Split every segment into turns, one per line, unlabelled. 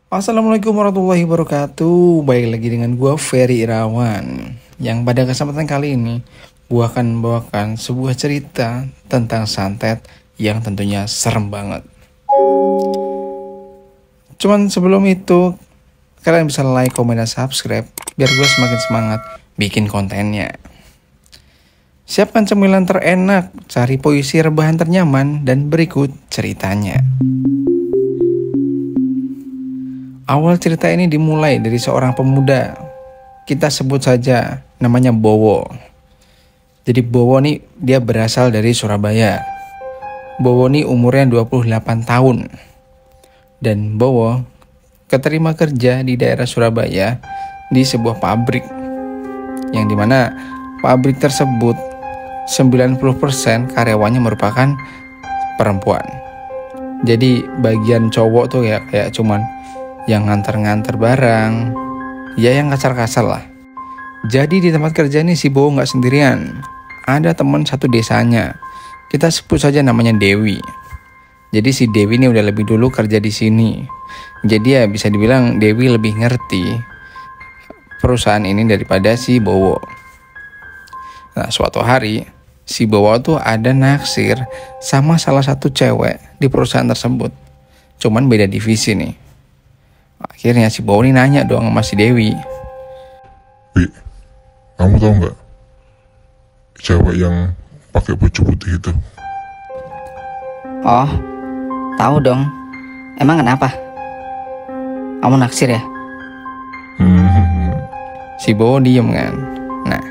Assalamualaikum warahmatullahi wabarakatuh. Baik lagi dengan gua Ferry Irawan. Yang pada kesempatan kali ini gua akan membawakan sebuah cerita tentang santet yang tentunya serem banget. Cuman sebelum itu kalian bisa like, komen, dan subscribe biar gua semakin semangat bikin kontennya. Siapkan cemilan terenak, cari posisi rebahan ternyaman, dan berikut ceritanya. Awal cerita ini dimulai dari seorang pemuda. Kita sebut saja namanya Bowo. Jadi Bowo nih dia berasal dari Surabaya. Bowo nih umurnya 28 tahun. Dan Bowo keterima kerja di daerah Surabaya di sebuah pabrik. Yang dimana pabrik tersebut 90% karyawannya merupakan perempuan. Jadi bagian cowok tuh ya kayak cuman yang nganter-nganter barang, ya yang kasar-kasar lah. Jadi di tempat kerja ini si Bowo nggak sendirian, ada teman satu desanya. Kita sebut saja namanya Dewi. Jadi si Dewi ini udah lebih dulu kerja di sini. Jadi ya bisa dibilang Dewi lebih ngerti perusahaan ini daripada si Bowo. Nah suatu hari si Bowo tuh ada naksir sama salah satu cewek di perusahaan tersebut. Cuman beda divisi nih. Akhirnya si Bowo ini nanya dong sama si Dewi.
Wi, kamu tahu nggak cewek yang pakai baju putih itu?
Oh, tahu dong. Emang kenapa? Kamu naksir ya?
Si Bowo diem kan. Nah,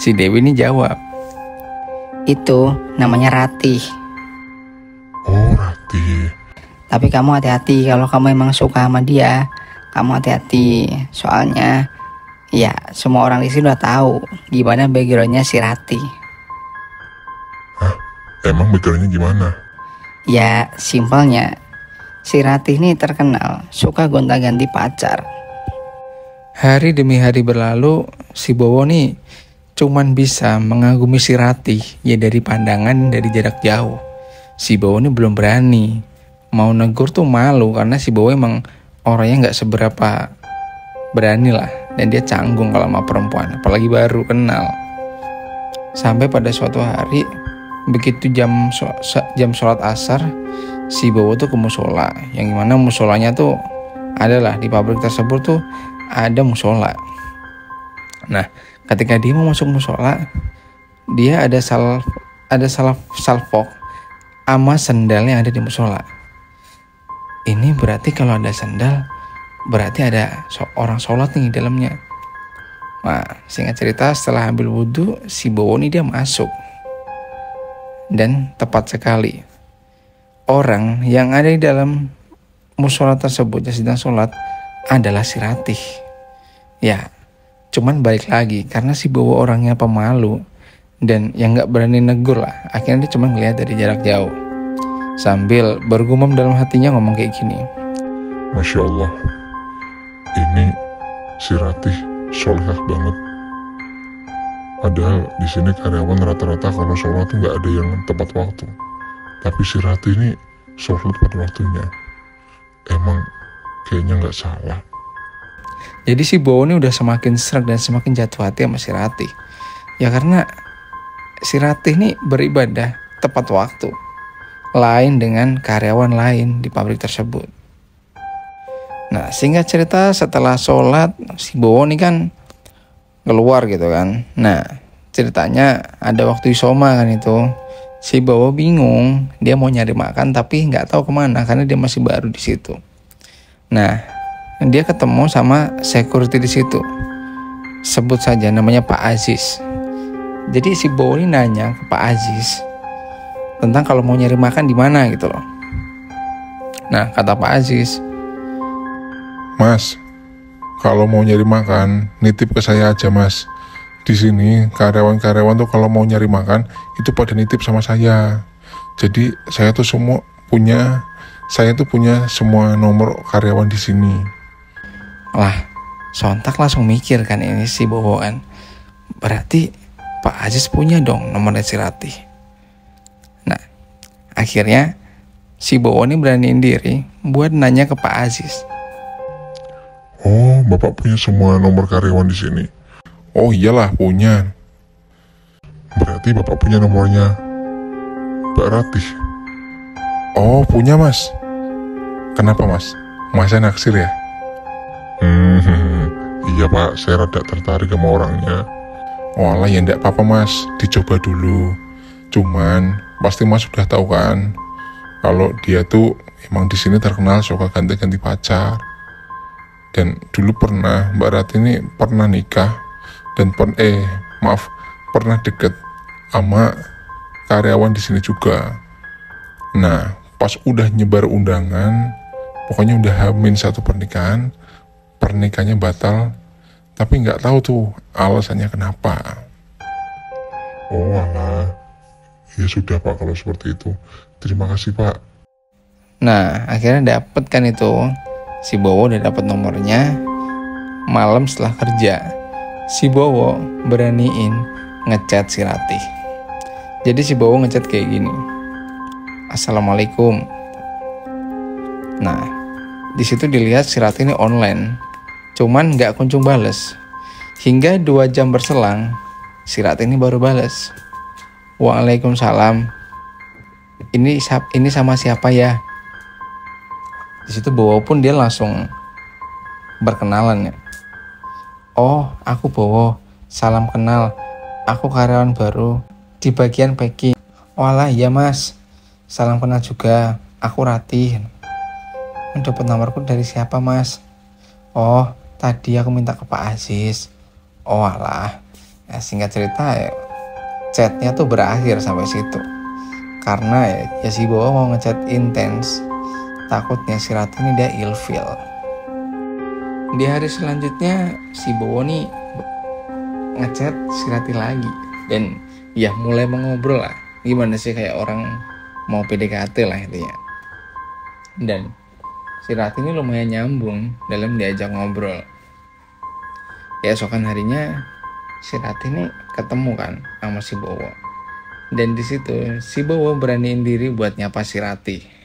si Dewi ini jawab.
Itu namanya Ratih.
Oh, Ratih.
Tapi kamu hati-hati kalau kamu emang suka sama dia. Kamu hati-hati. Soalnya ya semua orang di sini udah tahu gimana backgroundnya si Ratih.
Hah? Emang backgroundnya gimana?
Ya simpelnya si Ratih ini terkenal suka gonta-ganti pacar.
Hari demi hari berlalu, si Bowo nih cuman bisa mengagumi si Ratih ya dari pandangan dari jarak jauh. Si Bowo nih belum berani. Mau negur tuh malu karena si Bowo emang orangnya nggak seberapa berani lah. Dan dia canggung kalau sama perempuan, apalagi baru kenal. Sampai pada suatu hari, begitu jam sholat asar, si Bowo tuh ke musola. Yang gimana musolanya tuh adalah di pabrik tersebut tuh ada musola. Nah, ketika dia mau masuk musola, dia ada salfok sama sendal yang ada di musola. Ini berarti kalau ada sandal, berarti ada orang sholat nih di dalamnya. Nah, singkat cerita setelah ambil wudhu, si Bowo ini dia masuk. Dan tepat sekali, orang yang ada di dalam musola tersebut yang sedang sholat adalah si Ratih. Ya, cuman balik lagi karena si Bowo orangnya pemalu dan yang gak berani negur lah. Akhirnya dia cuma ngeliat dari jarak jauh. Sambil bergumam dalam hatinya ngomong kayak gini.
Masya Allah, ini si Ratih solehah banget. Padahal di sini karyawan rata-rata kalau sholat tuh nggak ada yang tepat waktu. Tapi si Ratih ini sholat tepat waktunya. Emang kayaknya nggak salah.
Jadi si Bowo ini udah semakin sreg dan semakin jatuh hati sama si Ratih. Ya karena si Ratih ini beribadah tepat waktu. Lain dengan karyawan lain di pabrik tersebut. Nah singkat cerita setelah sholat si Bowo ini kan keluar gitu kan. Nah ceritanya ada waktu isoma kan itu. Si Bowo bingung dia mau nyari makan tapi nggak tahu kemana karena dia masih baru di situ. Nah dia ketemu sama security di situ. Sebut saja namanya Pak Aziz. Jadi si Bowo ini nanya ke Pak Aziz tentang kalau mau nyari makan di mana gitu loh. Nah kata Pak Aziz,
Mas, kalau mau nyari makan nitip ke saya aja mas. Di sini karyawan-karyawan tuh kalau mau nyari makan itu pada nitip sama saya. Jadi saya tuh punya semua nomor karyawan di sini.
lah sontak langsung mikir kan ini si Bowo kan. Berarti Pak Aziz punya dong nomornya si Ratih. Akhirnya si Bowo ini beraniin diri buat nanya ke Pak Aziz.
Bapak punya semua nomor karyawan di sini?
Oh iyalah punya.
Berarti Bapak punya nomornya Mbak Ratih?
Oh punya mas. Kenapa mas? Masnya naksir ya?
Iya Pak, saya rada tertarik sama orangnya.
Oh alah ya enggak apa-apa mas, dicoba dulu. Cuman pasti mas sudah tahu kan kalau dia tuh emang di sini terkenal suka ganti-ganti pacar. Dan dulu pernah Mbak Ratih ini pernah nikah dan pernah deket sama karyawan di sini juga. Nah, pas udah nyebar undangan, pokoknya udah H-1 pernikahannya batal, tapi nggak tahu tuh alasannya kenapa.
Oh alah, ya sudah Pak kalau seperti itu. Terima kasih Pak.
Nah, akhirnya dapet kan itu. Si Bowo udah dapet nomornya. Malam setelah kerja, si Bowo beraniin ngechat si Ratih. Jadi si Bowo ngechat kayak gini. Assalamualaikum. Nah, di situ dilihat si Ratih ini online. Cuman nggak kunjung bales. Hingga 2 jam berselang, si Ratih ini baru bales. Waalaikumsalam. Ini sama siapa ya? Di situ Bowo pun dia langsung berkenalan ya. Oh, aku Bowo. Salam kenal. Aku karyawan baru di bagian packing. Walah, iya mas. Salam kenal juga. Aku Ratih. Dapat nomorku dari siapa mas? Oh, tadi aku minta ke Pak Aziz. Oh alah. Ya, singkat cerita ya, chatnya tuh berakhir sampai situ. Karena ya si Bowo mau ngechat intens. Takutnya si Ratih ini dia ilfil. Di hari selanjutnya si Bowo nih ngechat si Ratih lagi. Dan ya mulai mengobrol lah. Gimana sih kayak orang mau PDKT lah intinya. Dan si Ratih ini lumayan nyambung dalam diajak ngobrol. Ya esokan harinya si Ratih ini ketemu kan sama si Bowo. Dan di situ si Bowo beraniin diri buat nyapa si Ratih.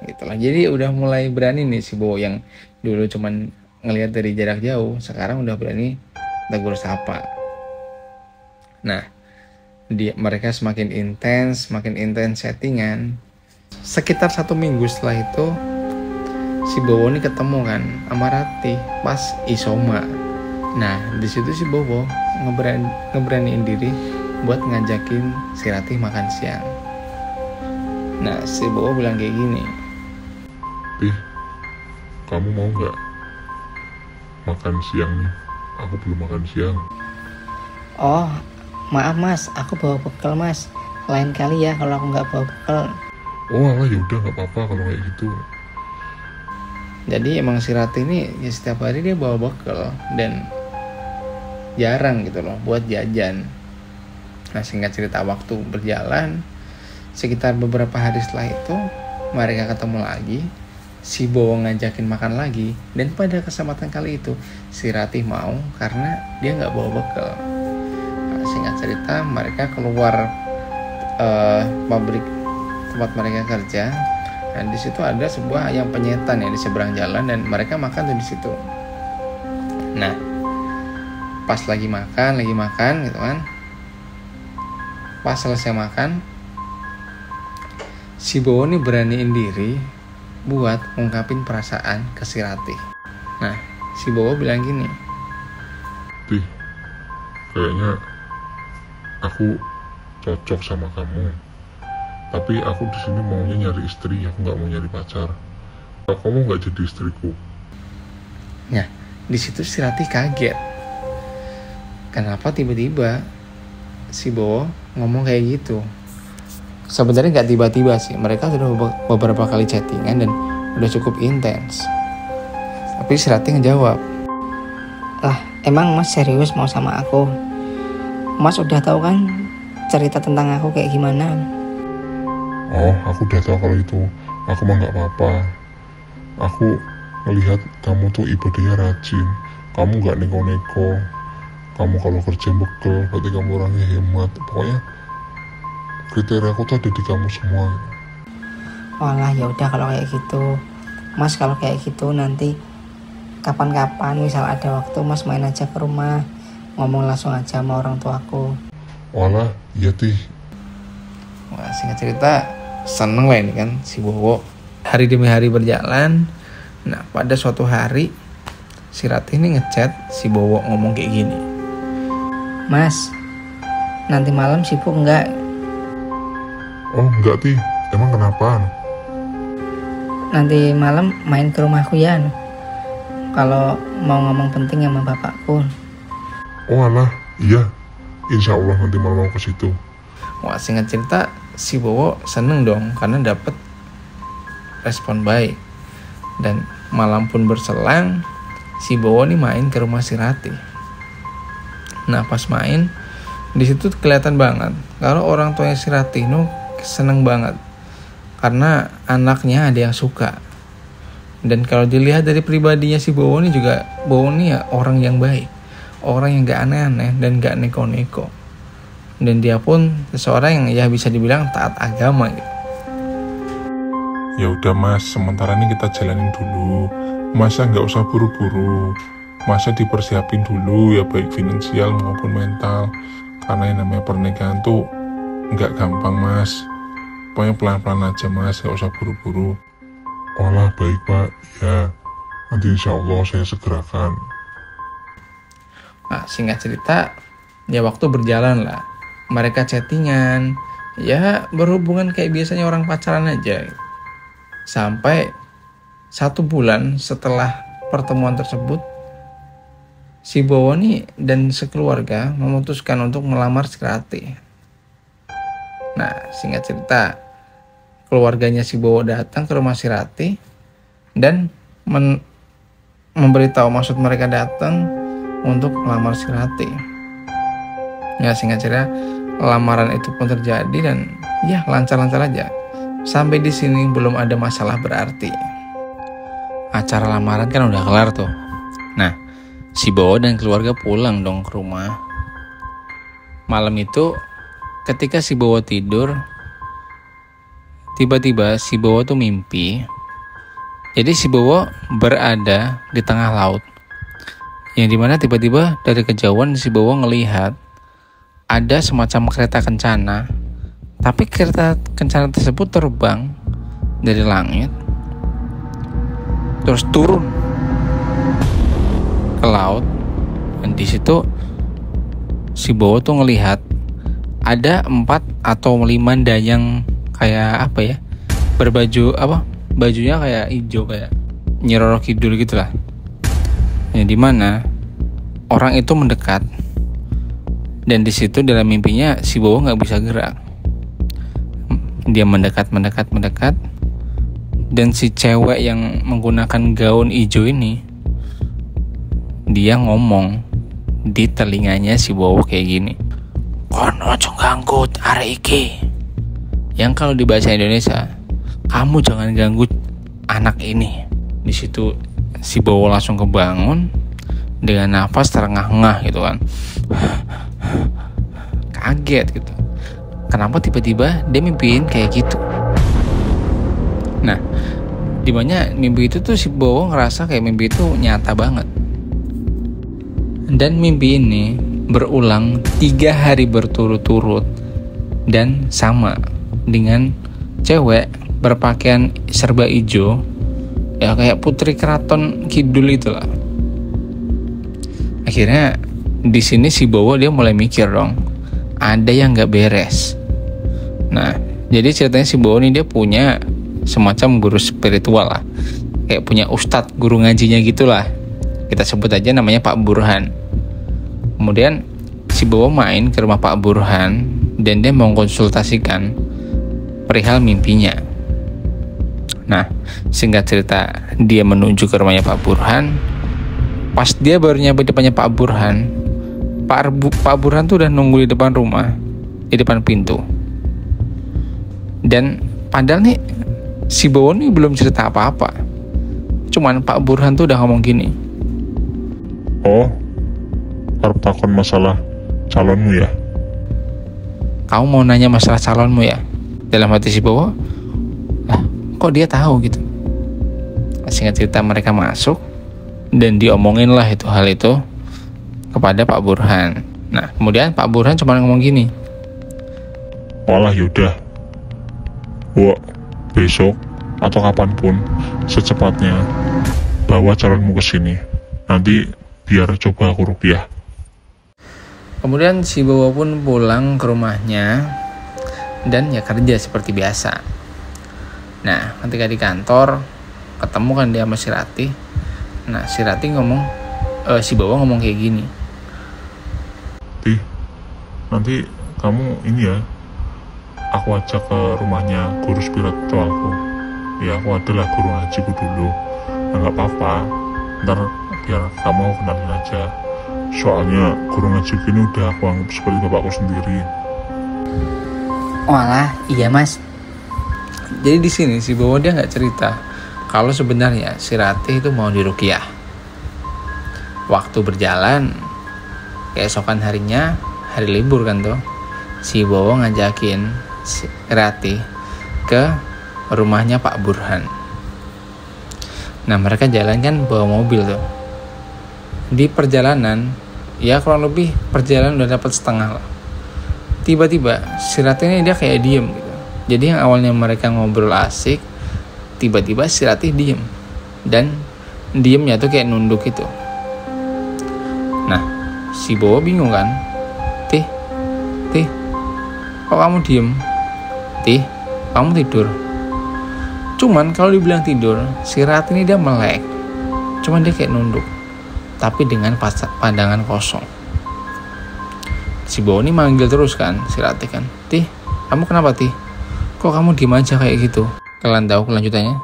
Gitulah. Jadi udah mulai berani nih si Bowo yang dulu cuman ngelihat dari jarak jauh, sekarang udah berani tegur sapa. Nah, mereka semakin intens settingan. Sekitar 1 minggu setelah itu, si Bowo ini ketemu kan sama Ratih pas Isoma. Nah, di situ si Bowo ngeberaniin diri buat ngajakin si Ratih makan siang. Nah, si Bowo bilang kayak gini.
Tih, kamu mau nggak makan siang nih? Aku belum makan siang.
Oh, maaf mas, aku bawa bekal mas. Lain kali ya kalau aku nggak bawa bekal.
Oh alah, yaudah nggak apa-apa kalau kayak gitu.
Jadi emang si Ratih ini ya setiap hari dia bawa bekal dan jarang gitu loh buat jajan. Nah, singkat cerita waktu berjalan, sekitar beberapa hari setelah itu mereka ketemu lagi. Si Bowo ngajakin makan lagi. Dan pada kesempatan kali itu si Ratih mau karena dia gak bawa bekal. Nah, singkat cerita mereka keluar pabrik tempat mereka kerja. Dan di situ ada sebuah ayam penyetan ya di seberang jalan. Dan mereka makan tuh di situ. Nah, pas lagi makan gitu kan. Pas selesai makan, si Bowo ini beraniin diri buat ngungkapin perasaan ke si Ratih. Nah, si Bowo bilang gini.
Tih, kayaknya aku cocok sama kamu. Tapi aku di sini maunya nyari istri, aku nggak mau nyari pacar. Kalau kamu nggak jadi istriku.
Nah, di situ si Ratih kaget. Kenapa tiba-tiba si Bowo ngomong kayak gitu? Sebenarnya nggak tiba-tiba sih, mereka sudah beberapa kali chattingan dan udah cukup intens. Tapi si Ratih ngejawab,
Lah, emang mas serius mau sama aku? Mas udah tahu kan cerita tentang aku kayak gimana?
Oh, aku udah tahu kalau itu. Aku mah nggak apa-apa. Aku melihat kamu tuh ibadahnya rajin. Kamu nggak neko-neko. Kamu kalau kerja bekal, berarti kamu orangnya hemat. Pokoknya kriteria aku tuh ada di kamu semua.
Walah, ya udah kalau kayak gitu. Mas kalau kayak gitu nanti kapan-kapan misal ada waktu Mas main aja ke rumah, ngomong langsung aja sama orang tuaku.
Walah, iya Tih.
Wah, singkat cerita seneng lah ini kan si Bowo. Hari demi hari berjalan. Nah pada suatu hari si Ratih ini ngechat si Bowo ngomong kayak gini.
Mas, nanti malam sibuk enggak?
Oh enggak Tih, emang kenapa?
Nanti malam main ke rumahku ya. Kalau mau ngomong penting sama bapakku.
Oh alah, iya. Insya Allah nanti malam mau ke situ.
Wah, singkat cerita si Bowo seneng dong karena dapet respon baik. Dan malam pun berselang, si Bowo nih main ke rumah si Ratih. Nah pas main, di situ kelihatan banget kalau orang tuanya si Ratih nu seneng banget karena anaknya ada yang suka. Dan kalau dilihat dari pribadinya si Bowo nih juga, Bowo nih ya orang yang baik, orang yang gak aneh-aneh dan gak neko-neko. Dan dia pun seseorang yang ya bisa dibilang taat agama gitu.
Ya udah Mas, sementara ini kita jalanin dulu. Masa nggak usah buru-buru. Masa dipersiapin dulu ya, baik finansial maupun mental. Karena yang namanya pernikahan tuh nggak gampang Mas. Pokoknya pelan-pelan aja Mas, nggak usah buru-buru. Walah baik Pak, ya. Nanti insya Allah saya segerakan.
Nah singkat cerita, ya waktu berjalan lah. Mereka chattingan, ya berhubungan kayak biasanya orang pacaran aja. Sampai 1 bulan setelah pertemuan tersebut, si Bowo nih dan sekeluarga memutuskan untuk melamar si Ratih. Nah singkat cerita, keluarganya si Bowo datang ke rumah si Ratih dan memberitahu maksud mereka datang untuk melamar si Ratih. Ya singkat cerita, lamaran itu pun terjadi dan ya lancar-lancar aja. Sampai di sini belum ada masalah berarti. Acara lamaran kan udah kelar tuh. Nah, si Bowo dan keluarga pulang dong ke rumah. Malam itu ketika si Bowo tidur, tiba-tiba si Bowo tuh mimpi. Jadi si Bowo berada di tengah laut. Yang dimana tiba-tiba dari kejauhan si Bowo ngelihat ada semacam kereta kencana. Tapi kereta kencana tersebut terbang dari langit, terus turun ke laut. Dan di situ si Bowo tuh ngelihat ada 4 atau 5 dayang kayak apa ya, berbaju apa, bajunya kayak hijau kayak Nyi Roro Kidul gitulah. Yang dimana orang itu mendekat. Dan di situ dalam mimpinya si Bowo nggak bisa gerak. Dia mendekat, dan si cewek yang menggunakan gaun hijau ini, dia ngomong di telinganya si Bowo kayak gini, "Kono ojo ganggu arek iki." Yang kalau di bahasa Indonesia, kamu jangan ganggu anak ini. Di situ si Bowo langsung kebangun dengan nafas terengah-engah gitu kan. Kaget gitu. Kenapa tiba-tiba dia mimpiin kayak gitu? Nah, dimana mimpi itu tuh si Bowo ngerasa kayak mimpi itu nyata banget. Dan mimpi ini berulang 3 hari berturut-turut dan sama dengan cewek berpakaian serba hijau, ya kayak putri keraton kidul itulah. Akhirnya di sini si Bowo dia mulai mikir dong, ada yang nggak beres. Nah, jadi ceritanya si Bowo ini dia punya semacam guru spiritual lah, kayak punya ustadz guru ngajinya gitulah. Kita sebut aja namanya Pak Burhan. Kemudian si Bowo main ke rumah Pak Burhan dan dia mengkonsultasikan perihal mimpinya. Nah, singkat cerita, dia menuju ke rumahnya Pak Burhan. Pas dia baru nyampe depannya Pak Burhan, Pak Burhan tuh udah nunggu di depan rumah, di depan pintu. Dan padahal nih si Bowo nih belum cerita apa-apa. Cuman Pak Burhan tuh udah ngomong gini,
Oh, harap takon masalah calonmu ya?
"Kamu mau nanya masalah calonmu ya?" Dalam hati si Bowo, kok dia tahu gitu. Singkat cerita mereka masuk. dan diomongin lah hal itu kepada Pak Burhan. Nah, kemudian Pak Burhan cuma ngomong gini,
Walah yaudah, gua besok atau kapanpun secepatnya bawa calonmu ke sini. Nanti biar coba aku ruqyah.
Kemudian si Bowo pun pulang ke rumahnya dan ya kerja seperti biasa. Nah, ketika di kantor ketemu kan dia sama si Ratih. Nah, si Ratih ngomong, si Bowo ngomong kayak gini,
Tih, nanti kamu ini ya, aku ajak ke rumahnya guru spiritualku. Ya, aku adalah guru ngajiku dulu. Nah, gak apa-apa, ntar biar kamu kenalin aja. Soalnya guru ngajiku ini udah aku anggap seperti bapakku sendiri.
Walah, iya mas.
jadi di sini si Bowo dia nggak cerita kalau sebenarnya si Ratih itu mau diruqyah. Waktu berjalan, keesokan harinya, hari libur kan tuh, si Bowo ngajakin si Ratih ke rumahnya Pak Burhan. Nah, mereka jalan kan bawa mobil tuh. Di perjalanan, ya kurang lebih perjalanan udah dapat setengah lah. Tiba-tiba si Ratih ini dia kayak diem gitu. Jadi yang awalnya mereka ngobrol asik, tiba-tiba si Ratih diem. Dan diemnya tuh kayak nunduk gitu. Nah, si Bowo bingung kan. Tih, kok kamu diem? Tih, kamu tidur? Cuman kalau dibilang tidur, si Ratih ini dia melek. Cuman dia kayak nunduk, tapi dengan pandangan kosong. Si Bowo ini manggil terus kan, si Ratih kan, Tih, kamu kenapa Tih? Kok kamu diem aja kayak gitu? Kalian tahu kelanjutannya?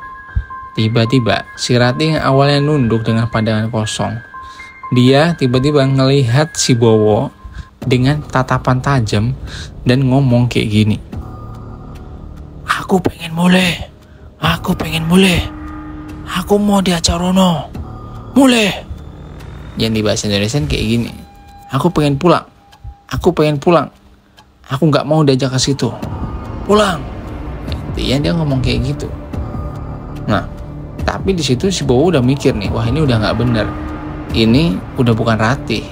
Tiba-tiba si Ratih yang awalnya nunduk dengan pandangan kosong, dia tiba-tiba ngelihat si Bowo dengan tatapan tajam dan ngomong kayak gini, Aku pengen mulai, aku mau diajak Rono, mulai. Yang di bahasa Indonesia kayak gini, aku pengen pulang, aku nggak mau diajak ke situ, pulang. Intinya dia ngomong kayak gitu. Nah, tapi di situ si Bowo udah mikir nih, wah ini udah nggak bener, ini udah bukan Ratih.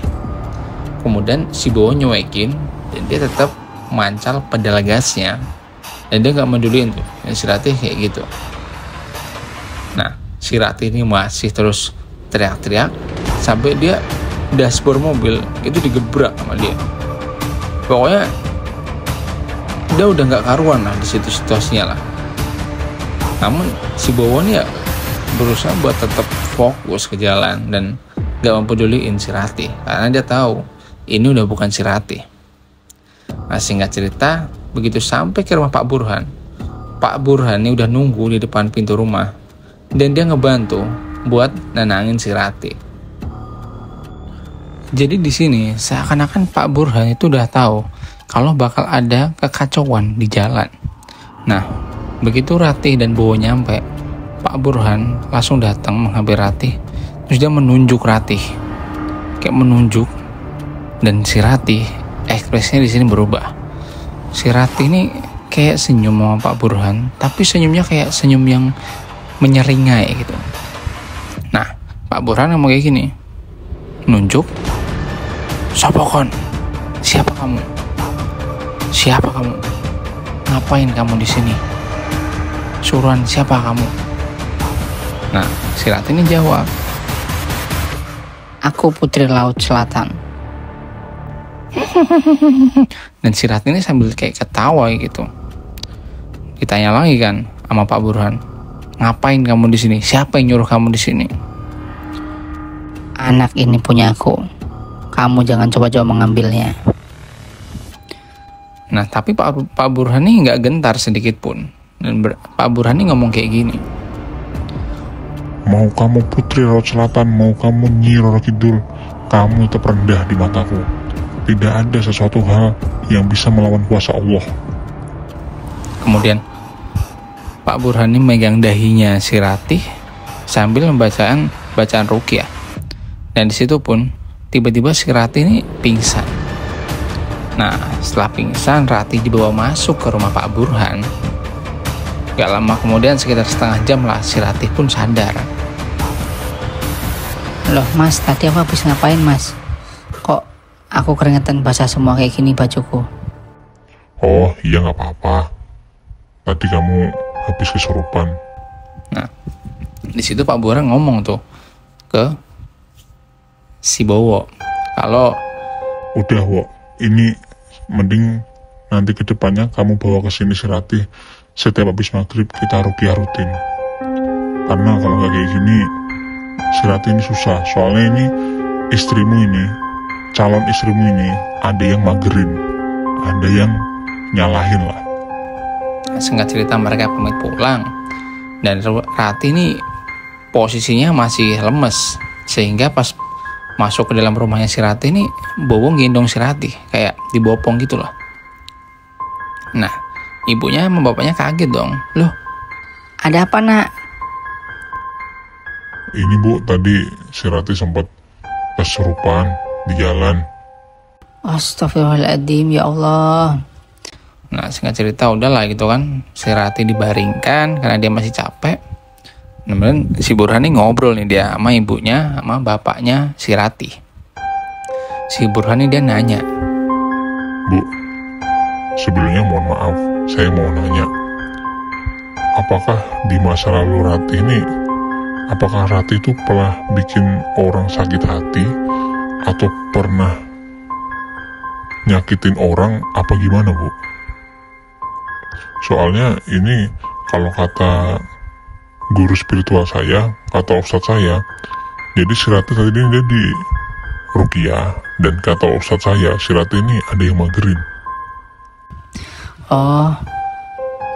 Kemudian si Bowo nyuekin dan dia tetap mancal pedal gasnya dan dia nggak meduliin tuh si Ratih kayak gitu. Nah, si Ratih ini masih terus teriak-teriak sampai dia dashboard mobil itu digebrak sama dia. Pokoknya dia udah nggak karuan lah di situ situasinya lah. Namun si Bowo nih ya berusaha buat tetap fokus ke jalan dan nggak mempeduliin si Ratih karena dia tahu ini udah bukan si Ratih. Nah, singkat cerita, begitu sampai ke rumah Pak Burhan, Pak Burhan ini udah nunggu di depan pintu rumah dan dia ngebantu buat nenangin si Ratih. Jadi di sini seakan-akan Pak Burhan itu udah tahu kalau bakal ada kekacauan di jalan. Nah, begitu Ratih dan Bowo nyampe, Pak Burhan langsung datang menghampiri Ratih, terus dia menunjuk Ratih, kayak menunjuk, dan si Ratih ekspresinya di sini berubah. Si Ratih ini kayak senyum sama Pak Burhan, tapi senyumnya kayak senyum yang menyeringai gitu. Nah, Pak Burhan ngomong kayak gini, nunjuk, siapa kon? Siapa kamu? Siapa kamu? Ngapain kamu di sini? Suruhan siapa kamu? Nah, si Ratih ini jawab,
Aku Putri Laut Selatan.
dan si Ratih ini sambil kayak ketawa gitu. Ditanya lagi kan sama Pak Burhan, ngapain kamu di sini? Siapa yang nyuruh kamu di sini?
Anak ini punya aku. Kamu jangan coba-coba mengambilnya.
Nah, tapi Pak Burhan ini nggak gentar sedikit pun. Dan Pak Burhan ini ngomong kayak gini,
Mau kamu Putri Laut Selatan, mau kamu Nyi Roro Kidul, kamu tetap rendah di mataku. Tidak ada sesuatu hal yang bisa melawan kuasa Allah.
Kemudian Pak Burhan ini megang dahinya si Ratih sambil bacaan ruqyah. Dan di situ pun tiba-tiba si Ratih ini pingsan. Nah, setelah pingsan, Ratih dibawa masuk ke rumah Pak Burhan. Gak lama kemudian, sekitar setengah jam lah, si Ratih pun sadar.
Loh mas, tadi aku habis ngapain mas? Kok aku keringetan basah semua kayak gini bajuku?
Oh iya, nggak apa-apa. Tadi kamu habis kesurupan.
Nah, di situ Pak Burhan ngomong tuh ke si Bowo kalau
Udah, Wo. Ini mending nanti ke depannya kamu bawa ke sini si Ratih. Setiap habis maghrib kita ruqyah rutin. Karena kalau nggak kayak gini, si Ratih ini susah. Soalnya ini istrimu ini, calon istrimu ini, ada yang magerin, ada yang nyalahin lah.
singkat cerita mereka pamit pulang dan Ratih ini posisinya masih lemes sehingga pas masuk ke dalam rumahnya si Ratih ini Bowo gendong si Ratih kayak dibopong gitu loh. Nah ibunya sama bapaknya kaget dong. Loh
Ada apa nak?
Ini Bu, tadi si Ratih sempat kesurupan di jalan.
Astagfirullahaladzim, ya Allah.
Nah singkat cerita udahlah gitu kan, si Ratih dibaringkan karena dia masih capek. Kemudian si Burhan ini ngobrol nih dia sama ibunya sama bapaknya si Ratih. Si Burhan ini dia nanya,
Bu, sebelumnya mohon maaf, saya mau nanya, apakah di masa lalu Ratih ini, apakah Ratih itu pernah bikin orang sakit hati atau pernah nyakitin orang apa gimana Bu? Soalnya ini kalau kata guru spiritual saya, kata ustadz saya, jadi si Ratih tadi ini dia di ruqyah, dan kata ustadz saya si Ratih ini ada yang magerin.
Oh,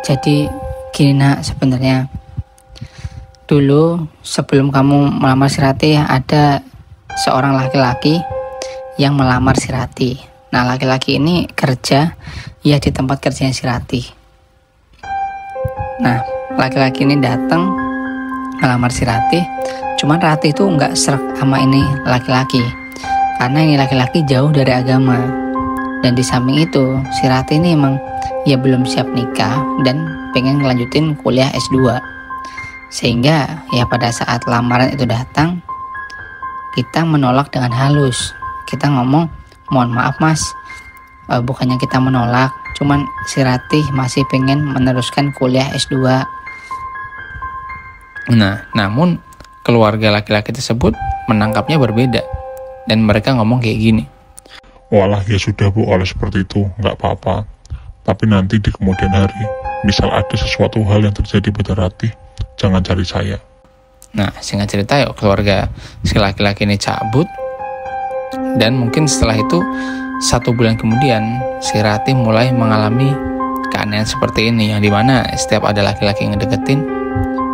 jadi gini nak, sebenarnya dulu sebelum kamu melamar si Ratih ada seorang laki-laki yang melamar si Ratih. Nah laki-laki ini kerja ya di tempat kerjanya si Ratih. Nah laki-laki ini datang melamar si Ratih, cuman Ratih itu nggak srek sama ini laki-laki karena ini laki-laki jauh dari agama. Dan di samping itu si Ratih ini emang ya belum siap nikah dan pengen ngelanjutin kuliah S2. Sehingga ya pada saat lamaran itu datang, kita menolak dengan halus. Kita ngomong, mohon maaf mas, bukannya kita menolak, cuman si Ratih masih pengen meneruskan kuliah S2.
nah namun keluarga laki-laki tersebut menangkapnya berbeda dan mereka ngomong kayak gini.
Walah ya sudah Bu, kalau seperti itu nggak apa-apa. Tapi nanti di kemudian hari, misal ada sesuatu hal yang terjadi pada Ratih, jangan cari saya.
Nah singkat cerita yuk keluarga si laki-laki ini cabut. Dan mungkin setelah itu 1 bulan kemudian si Ratih mulai mengalami keanehan seperti ini, yang dimana setiap ada laki-laki yang ngedeketin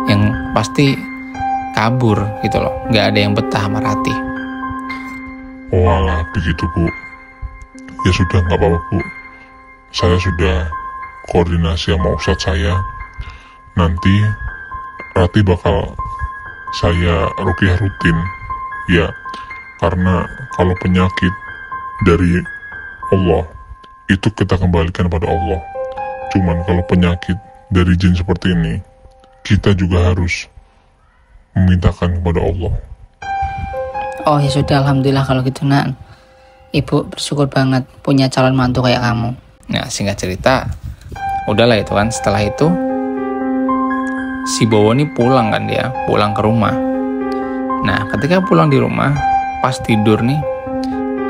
yang pasti kabur gitu loh, nggak ada yang betah sama Ratih.
Walah begitu Bu. Ya sudah nggak apa-apa Bu, saya sudah koordinasi sama ustadz saya. Nanti Ratih bakal saya ruqyah rutin ya, karena kalau penyakit dari Allah itu kita kembalikan pada Allah. Cuman kalau penyakit dari jin seperti ini, kita juga harus memintakan kepada Allah.
Oh ya sudah, alhamdulillah kalau gitu nak. Ibu bersyukur banget punya calon mantu kayak kamu.
Nah singkat cerita udahlah itu kan, setelah itu si Bowo ini pulang kan, dia pulang ke rumah. Nah ketika pulang di rumah pas tidur nih,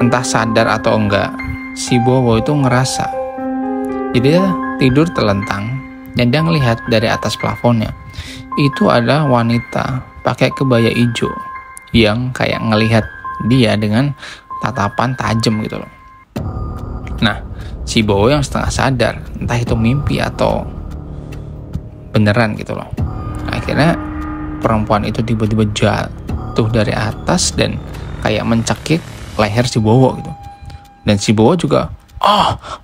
entah sadar atau enggak, si Bowo itu ngerasa jadi dia tidur telentang dan dia ngelihat dari atas plafonnya itu ada wanita pakai kebaya hijau yang kayak ngelihat dia dengan tatapan tajam gitu loh. Nah si Bowo yang setengah sadar, entah itu mimpi atau beneran gitu loh, akhirnya perempuan itu tiba-tiba jatuh dari atas dan kayak mencekik leher si Bowo gitu. Dan si Bowo juga,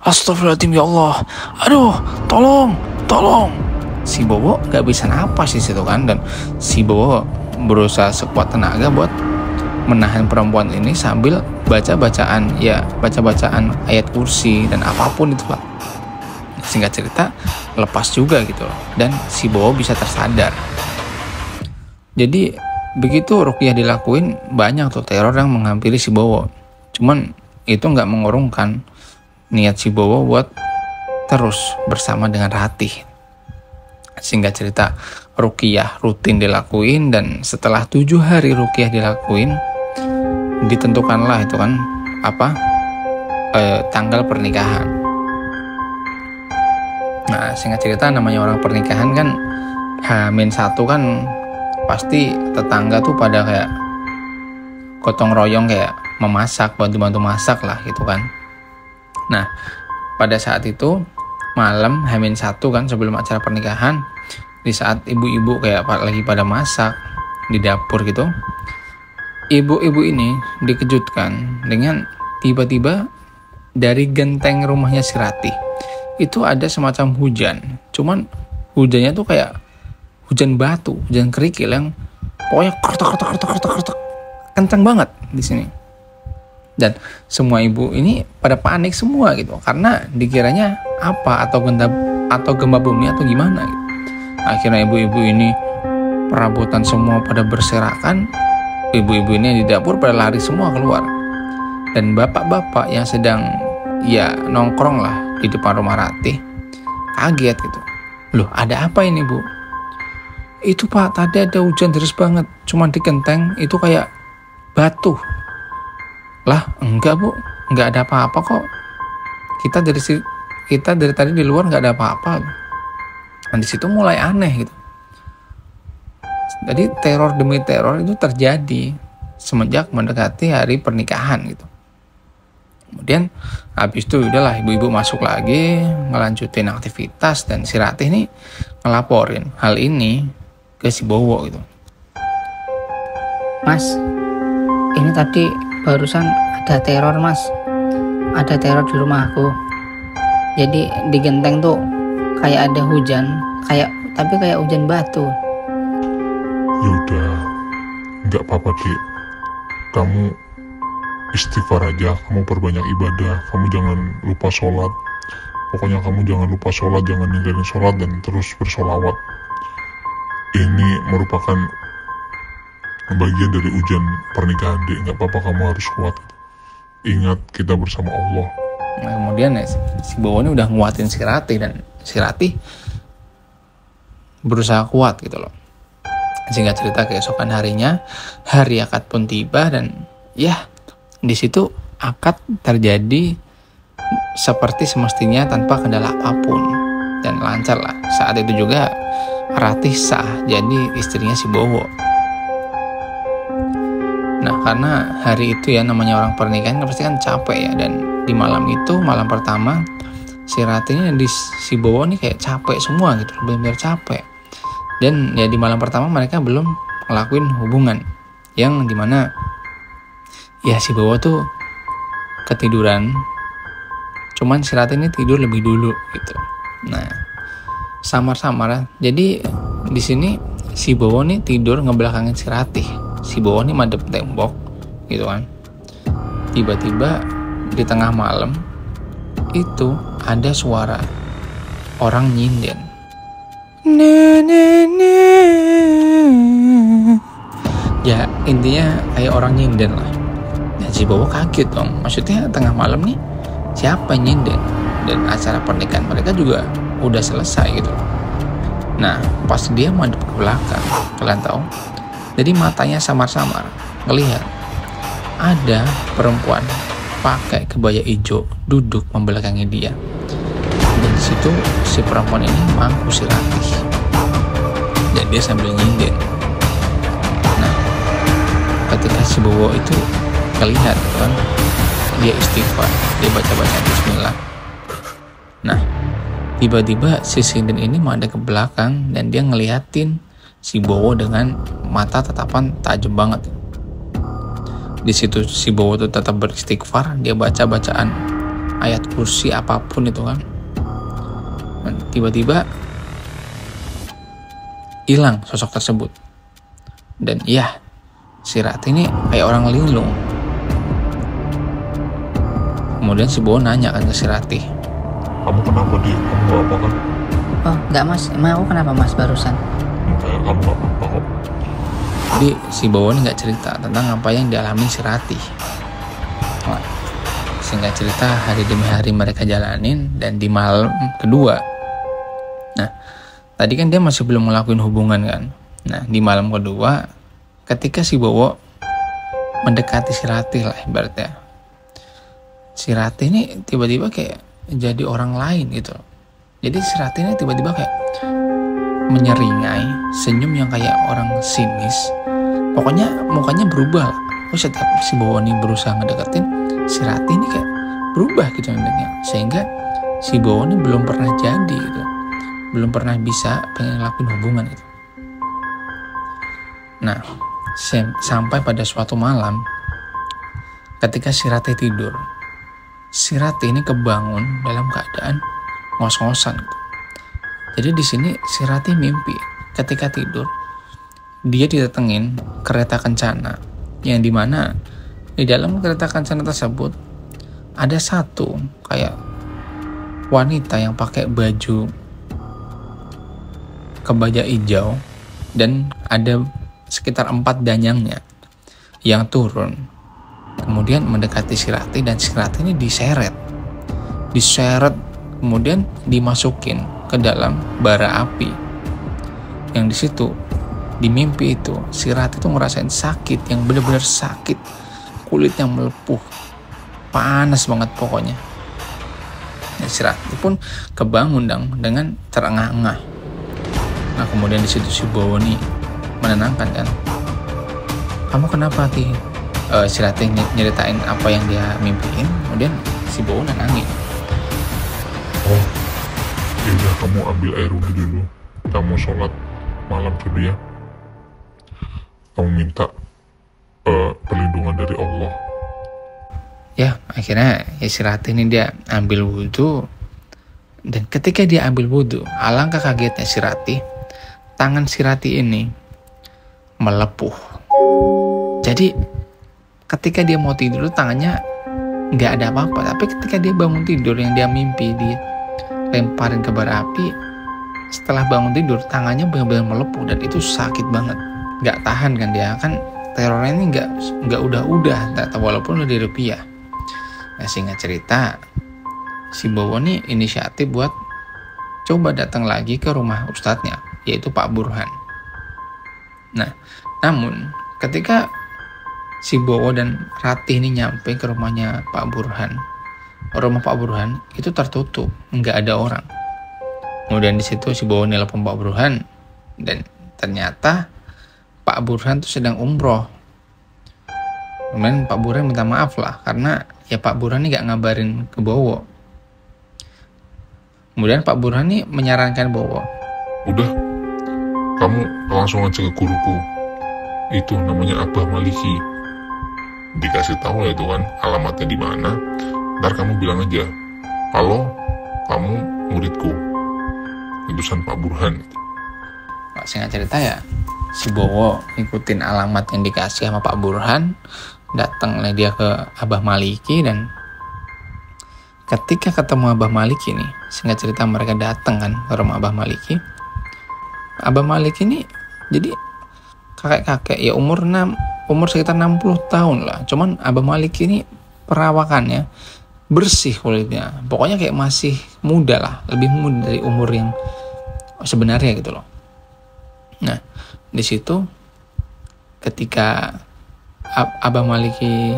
astagfirullahaladzim ya Allah, aduh tolong. Si Bowo gak bisa napas di situ kan, dan si Bowo berusaha sekuat tenaga buat menahan perempuan ini sambil baca-bacaan ayat kursi dan apapun itu lah. Singkat cerita lepas juga gitu loh, dan si Bowo bisa tersadar. Jadi Begitu ruqyah dilakuin, banyak tuh teror yang menghampiri si Bowo. Cuman itu nggak mengurungkan niat si Bowo buat terus bersama dengan Ratih. Singkat cerita, ruqyah rutin dilakuin, dan setelah 7 hari ruqyah dilakuin, ditentukanlah itu kan tanggal pernikahan. Nah, singkat cerita, namanya orang pernikahan kan H-1 kan pasti tetangga tuh pada kayak gotong royong, kayak memasak, bantu-bantu masak lah gitu kan. Nah, pada saat itu malam H-1 kan sebelum acara pernikahan, di saat ibu-ibu kayak lagi pada masak di dapur gitu, ibu-ibu ini dikejutkan dengan tiba-tiba dari genteng rumahnya si Ratih itu ada semacam hujan. Cuman hujannya tuh kayak hujan batu, hujan kerikil yang pokoknya kertek kencang banget di sini. Dan semua ibu ini pada panik semua gitu, karena dikiranya apa, atau gempa bumi atau gimana gitu. Akhirnya ibu-ibu ini perabotan semua pada berserakan. Ibu-ibu ini di dapur pada lari semua keluar. Dan bapak-bapak yang sedang nongkrong lah di depan rumah Ratih kaget gitu. Loh, ada apa ini, Bu? Itu Pak, tadi ada hujan deras banget, cuman di genteng itu kayak batu. Lah, enggak Bu, enggak ada apa-apa kok. Kita dari tadi di luar enggak ada apa-apa. Dan di situ mulai aneh gitu. Jadi teror demi teror itu terjadi semenjak mendekati hari pernikahan gitu. Kemudian habis itu udahlah, ibu-ibu masuk lagi ngelanjutin aktivitas, dan si Ratih ini ngelaporin hal ini ke si Bowo gitu.
Mas, ini tadi barusan ada teror Mas, ada teror di rumahku. Jadi di genteng tuh kayak ada hujan, tapi kayak hujan batu.
Yaudah, nggak apa-apa Dek, kamu istighfar aja, kamu perbanyak ibadah, kamu jangan lupa sholat. Pokoknya kamu jangan lupa sholat, jangan ninggalin sholat, dan terus bersolawat. Ini merupakan bagian dari ujian pernikahan Dek, nggak apa-apa, kamu harus kuat. Ingat, kita bersama Allah.
Nah, kemudian si Bowo ini udah nguatin si Ratih, dan si Ratih berusaha kuat gitu loh. Singkat cerita, keesokan harinya hari akad pun tiba, dan di situ akad terjadi seperti semestinya tanpa kendala apapun dan lancar lah. Saat itu juga Ratih sah jadi istrinya si Bowo. Nah, karena hari itu namanya orang pernikahan pasti kan capek ya, dan di malam itu, malam pertama, si Ratih ini si Bowo nih kayak capek semua gitu, benar-benar capek. Dan di malam pertama mereka belum ngelakuin hubungan, yang dimana si Bowo tuh ketiduran, cuman si Ratih ini tidur lebih dulu gitu. Nah, samar-samar. Jadi di sini si Bowo nih tidur ngebelakangin si Ratih. Si Bowo nih madep tembok gitu kan. Tiba-tiba di tengah malam itu ada suara orang nyinden. Ya intinya kayak orang nyinden lah. Si Bowo kaget dong, maksudnya tengah malam nih siapa yang nyinden, dan acara pernikahan mereka juga udah selesai gitu. Nah, pas dia madep ke belakang, kalian tahu, jadi matanya samar-samar ngelihat ada perempuan pakai kebaya hijau duduk membelakangi dia, dan di situ si perempuan ini mangku si Ratih, dan dia sambil nyinden. Nah, ketika si Bowo itu lihat kan, dia istighfar, dia baca-baca bismillah. Nah, tiba-tiba si sinden ini madep ke belakang, dan dia ngeliatin si Bowo dengan mata tatapan tajam banget. Di situ si Bowo tuh tetap beristighfar, dia baca bacaan ayat kursi apapun itu kan. Dan tiba-tiba hilang sosok tersebut. Dan si Ratih ini kayak orang linglung. Kemudian si Bowo nanya kan ke si Ratih,
kamu kenapa Dek? Kamu gak apa kan?
Oh enggak Mas, emang aku kenapa Mas barusan?
Kayak kamu gak apa-apa kok.
Jadi si Bowo ini nggak cerita tentang apa yang dialami si Ratih. Singkat cerita, hari demi hari mereka jalanin, dan di malam kedua, nah tadi kan dia masih belum ngelakuin hubungan kan. Nah di malam kedua, ketika si Bowo mendekati si Ratih lah ibaratnya, si Ratih ini tiba-tiba kayak jadi orang lain gitu. Jadi si Ratih ini tiba-tiba kayak menyeringai, senyum yang kayak orang sinis. Pokoknya mukanya berubah lah. Setiap si Bowo ini berusaha ngedeketin, si Ratih ini kayak berubah gitu mimiknya. Sehingga si Bowo ini belum pernah jadi gitu, belum pernah bisa pengen ngelakuin hubungan gitu. Nah sampai pada suatu malam, ketika si Ratih tidur, si Ratih ini kebangun dalam keadaan ngos-ngosan gitu. Jadi di sini si Ratih mimpi ketika tidur dia didatengin kereta kencana, yang dimana di dalam kereta kencana tersebut ada satu kayak wanita yang pakai baju kebaya hijau, dan ada sekitar 4 danyangnya yang turun, kemudian mendekati si Ratih, dan si Ratih ini diseret, kemudian dimasukin ke dalam bara api. Yang di situ di mimpi itu si Ratih itu ngerasain sakit yang benar-benar sakit, kulitnya melepuh, panas banget pokoknya. Dan si Ratih pun kebangun dengan terengah-engah. Nah kemudian di situ si Bowo nih menenangkan kan, kamu kenapa Ti? Si Ratih nyeritain apa yang dia mimpiin, kemudian si Bowo nenangin.
Oh, yaudah kamu ambil air wudhu dulu, kamu sholat malam dulu ya. Kamu minta perlindungan dari Allah.
Ya akhirnya si Ratih ini dia ambil wudhu, dan ketika dia ambil wudhu, alangkah kagetnya si Ratih, tangan si Ratih ini melepuh. Jadi ketika dia mau tidur tangannya nggak ada apa-apa, tapi ketika dia bangun tidur yang dia mimpi dilemparin ke bara api, setelah bangun tidur tangannya benar-benar melepuh, dan itu sakit banget. Nggak tahan kan dia, kan terornya ini nggak udah walaupun udah dirupiah. Nah singkat cerita, si Bowo nih inisiatif buat coba datang lagi ke rumah ustadznya, yaitu Pak Burhan. Nah namun ketika si Bowo dan Ratih ini nyampe ke rumahnya Pak Burhan, rumah Pak Burhan itu tertutup, nggak ada orang. Kemudian di situ si Bowo nelpon Pak Burhan, dan ternyata Pak Burhan tuh sedang umroh. Kemudian Pak Burhan minta maaf lah, karena ya Pak Burhan ini gak ngabarin ke Bowo. Kemudian Pak Burhan ini menyarankan Bowo,
udah, kamu langsung aja ke guruku, itu namanya Abah Maliki. Dikasih tahu ya itu kan alamatnya di mana. Ntar kamu bilang aja kalau kamu muridku, utusan Pak Burhan.
Singkat cerita ya, si Bowo ngikutin alamat yang dikasih sama Pak Burhan, datanglah dia ke Abah Maliki, dan ketika ketemu Abah Maliki nih, singkat cerita mereka datang kan ke rumah Abah Maliki. Abah Maliki ini jadi kakek-kakek ya, umur sekitar 60 tahun lah. Cuman Abah Maliki ini perawakannya bersih kulitnya, pokoknya kayak masih muda lah, lebih muda dari umur yang sebenarnya gitu loh. Nah di situ ketika Abah Maliki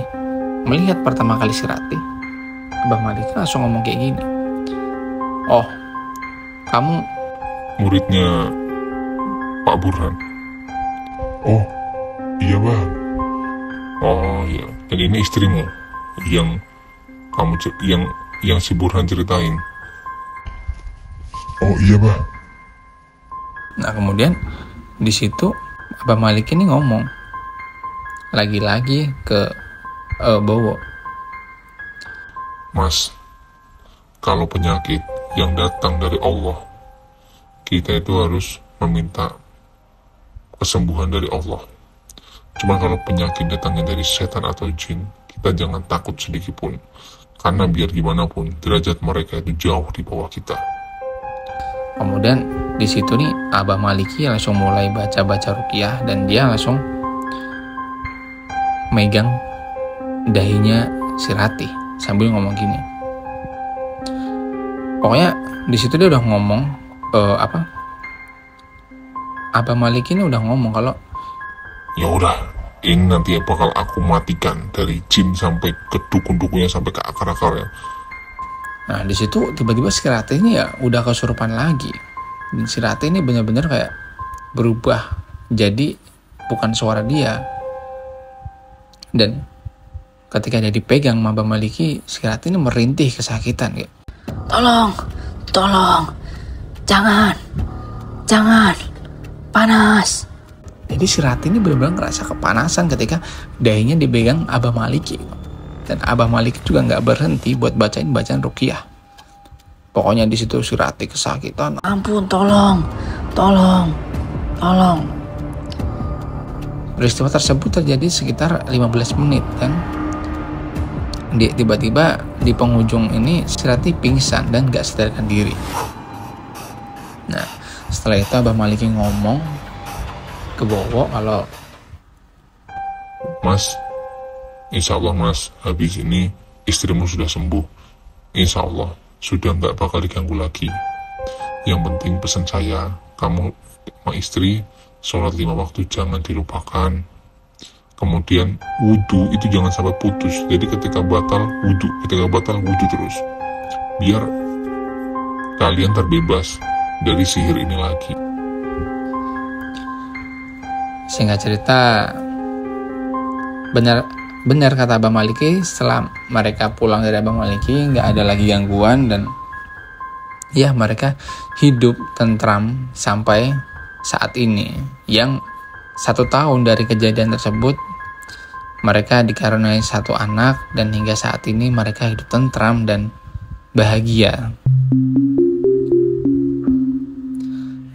melihat pertama kali si Ratih, Abah Maliki langsung ngomong kayak gini, oh kamu
muridnya Pak Burhan? Oh iya Bang. Oh iya, dan ini istrimu yang kamu yang si Burhan ceritain? Oh iya Bang.
Nah kemudian di situ Abah Malik ini ngomong lagi-lagi ke Bowo,
Mas, kalau penyakit yang datang dari Allah, kita itu harus meminta kesembuhan dari Allah. Cuma kalau penyakit datangnya dari setan atau jin, kita jangan takut sedikit pun, karena biar gimana pun derajat mereka itu jauh di bawah kita.
Kemudian di situ nih Abah Maliki langsung mulai baca-baca ruqyah, dan dia langsung megang dahinya si Ratih sambil ngomong gini. Pokoknya di situ dia udah ngomong Abah Malik ini udah ngomong kalau
Ya udah, ini nanti bakal aku matikan dari jin sampai ke dukun-dukunnya sampai ke akar-akarnya.
Nah di situ tiba-tiba si Ratih ini ya udah kesurupan lagi. Dan si Ratih ini benar-benar kayak berubah jadi bukan suara dia. Dan ketika dia dipegang sama Abah Maliki, si Ratih ini merintih kesakitan kayak,
Tolong, jangan, panas.
Jadi si Ratih ini benar-benar ngerasa kepanasan ketika dahinya dipegang Abah Maliki. Dan Abah Maliki juga nggak berhenti buat bacain bacaan ruqyah. Pokoknya di situ si Ratih kesakitan.
Ampun, tolong.
Peristiwa tersebut terjadi sekitar 15 menit kan. Tiba-tiba di penghujung ini si Ratih pingsan dan nggak sadarkan diri. Nah setelah itu Abah Maliki ngomong ke Bowo kalau,
Mas, insya Allah mas, habis ini istrimu sudah sembuh. Insya Allah sudah nggak bakal diganggu lagi. Yang penting pesan saya, kamu sama istri sholat 5 waktu jangan dilupakan. Kemudian wudhu itu jangan sampai putus. Jadi ketika batal wudhu terus. Biar kalian terbebas dari sihir ini lagi.
singkat cerita, benar kata Abah Maliki, setelah mereka pulang dari Abah Maliki nggak ada lagi gangguan dan ya mereka hidup tentram sampai saat ini. Yang 1 tahun dari kejadian tersebut mereka dikaruniai 1 anak dan hingga saat ini mereka hidup tentram dan bahagia.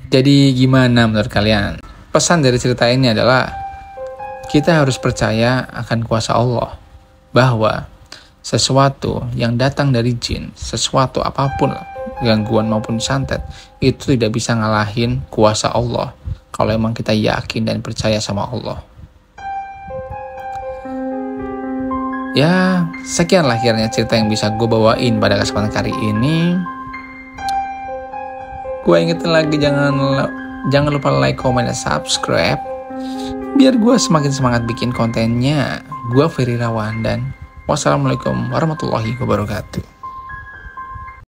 Jadi gimana menurut kalian? Pesan dari cerita ini adalah kita harus percaya akan kuasa Allah, bahwa sesuatu yang datang dari jin, sesuatu apapun, gangguan maupun santet, itu tidak bisa ngalahin kuasa Allah kalau emang kita yakin dan percaya sama Allah. Ya, sekianlah akhirnya cerita yang bisa gue bawain pada kesempatan kali ini. Gue ingetin lagi, jangan lupa like, comment, dan subscribe biar gue semakin semangat bikin kontennya. Gue Ferry Rawan dan wassalamualaikum warahmatullahi wabarakatuh.